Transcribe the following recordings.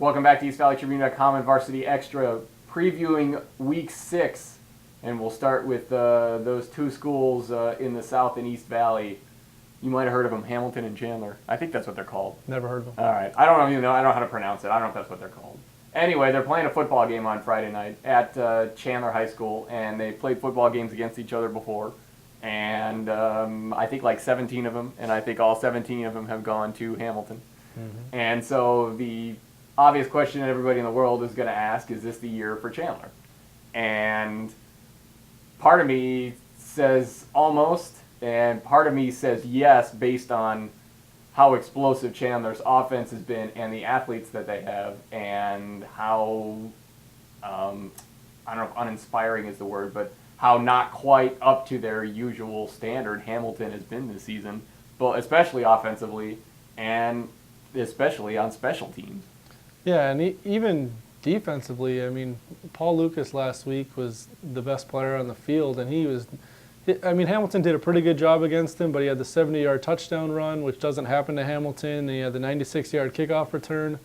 Welcome back to EastValleyTribune.com and Varsity Xtra, previewing Week 6. And we'll start with those two schools in the South and East Valley. You might have heard of them, Hamilton and Chandler. I think that's what they're called. Never heard of them. All right. I don't even know. I don't know how to pronounce it. I don't know if that's what they're called. Anyway, they're playing a football game on Friday night at Chandler High School, and they played football games against each other before. And I think like 17 of them, and I think all 17 of them have gone to Hamilton. Mm-hmm. And so the obvious question that everybody in the world is going to ask is this the year for Chandler? And part of me says almost, and part of me says yes based on how explosive Chandler's offense has been and the athletes that they have and how, I don't know if uninspiring is the word, but how not quite up to their usual standard Hamilton has been this season, but especially offensively and especially on special teams. Yeah, and even defensively, I mean, Paul Lucas last week was the best player on the field, and Hamilton did a pretty good job against him, but he had the 70-yard touchdown run, which doesn't happen to Hamilton, and he had the 96-yard kickoff return.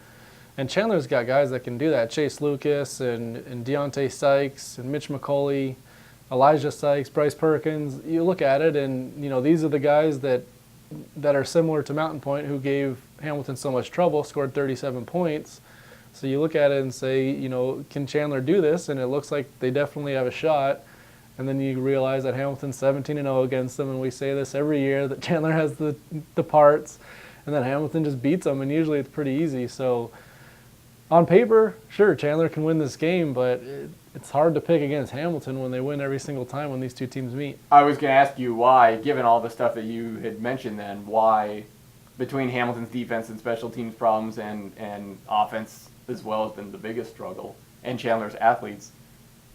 And Chandler's got guys that can do that, Chase Lucas and Deontay Sykes and Mitch McCauley, Elijah Sykes, Bryce Perkins. You look at it, and these are the guys that are similar to Mountain Point, who gave Hamilton so much trouble, scored 37 points. So you look at it and say, can Chandler do this? And it looks like they definitely have a shot. And then you realize that Hamilton's 17-0 against them, and we say this every year, that Chandler has the parts, and then Hamilton just beats them, and usually it's pretty easy. So on paper, sure, Chandler can win this game, but it's hard to pick against Hamilton when they win every single time when these two teams meet. I was going to ask you why, given all the stuff that you had mentioned then, why between Hamilton's defense and special teams problems and offense as well has been the biggest struggle, and Chandler's athletes,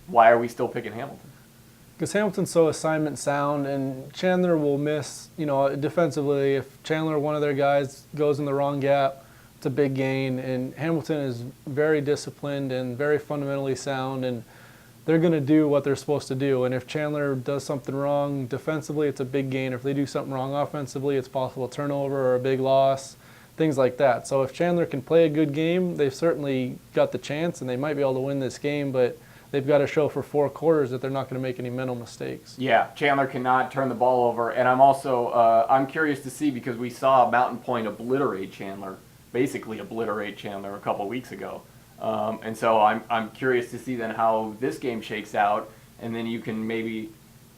why are we still picking Hamilton? Because Hamilton's so assignment sound, and Chandler will miss, defensively. If Chandler, one of their guys, goes in the wrong gap, it's a big gain. And Hamilton is very disciplined and very fundamentally sound, and they're going to do what they're supposed to do. And if Chandler does something wrong defensively, it's a big gain. If they do something wrong offensively, it's possible turnover or a big loss, things like that. So if Chandler can play a good game, they've certainly got the chance, and they might be able to win this game, but they've got to show for 4 quarters that they're not going to make any mental mistakes. Yeah, Chandler cannot turn the ball over, and I'm also I'm curious to see, because we saw Mountain Point basically obliterate Chandler a couple weeks ago, and so I'm curious to see then how this game shakes out, and then you can maybe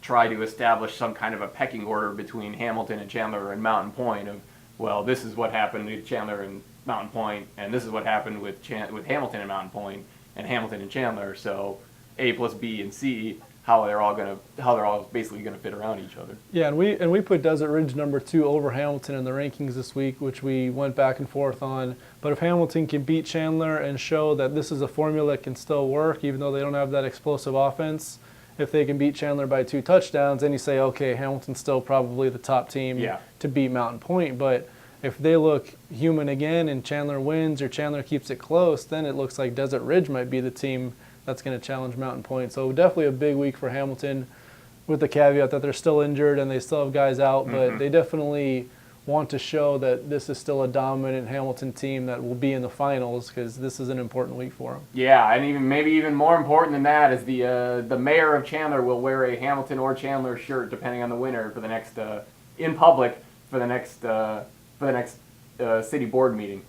try to establish some kind of a pecking order between Hamilton and Chandler and Mountain Point of, well, this is what happened with Chandler and Mountain Point, and this is what happened with Hamilton and Mountain Point, and Hamilton and Chandler. So A plus B and C, how they're all basically gonna fit around each other. Yeah, and we put Desert Ridge number 2 over Hamilton in the rankings this week, which we went back and forth on. But if Hamilton can beat Chandler and show that this is a formula that can still work, even though they don't have that explosive offense, if they can beat Chandler by 2 touchdowns, then you say, okay, Hamilton's still probably the top team to beat Mountain Point. But if they look human again and Chandler wins or Chandler keeps it close, then it looks like Desert Ridge might be the team that's going to challenge Mountain Point. So definitely a big week for Hamilton, with the caveat that they're still injured and they still have guys out, but they definitely want to show that this is still a dominant Hamilton team that will be in the finals, because this is an important week for them. Yeah, and maybe even more important than that is the mayor of Chandler will wear a Hamilton or Chandler shirt, depending on the winner, for the next in public for the next city board meeting.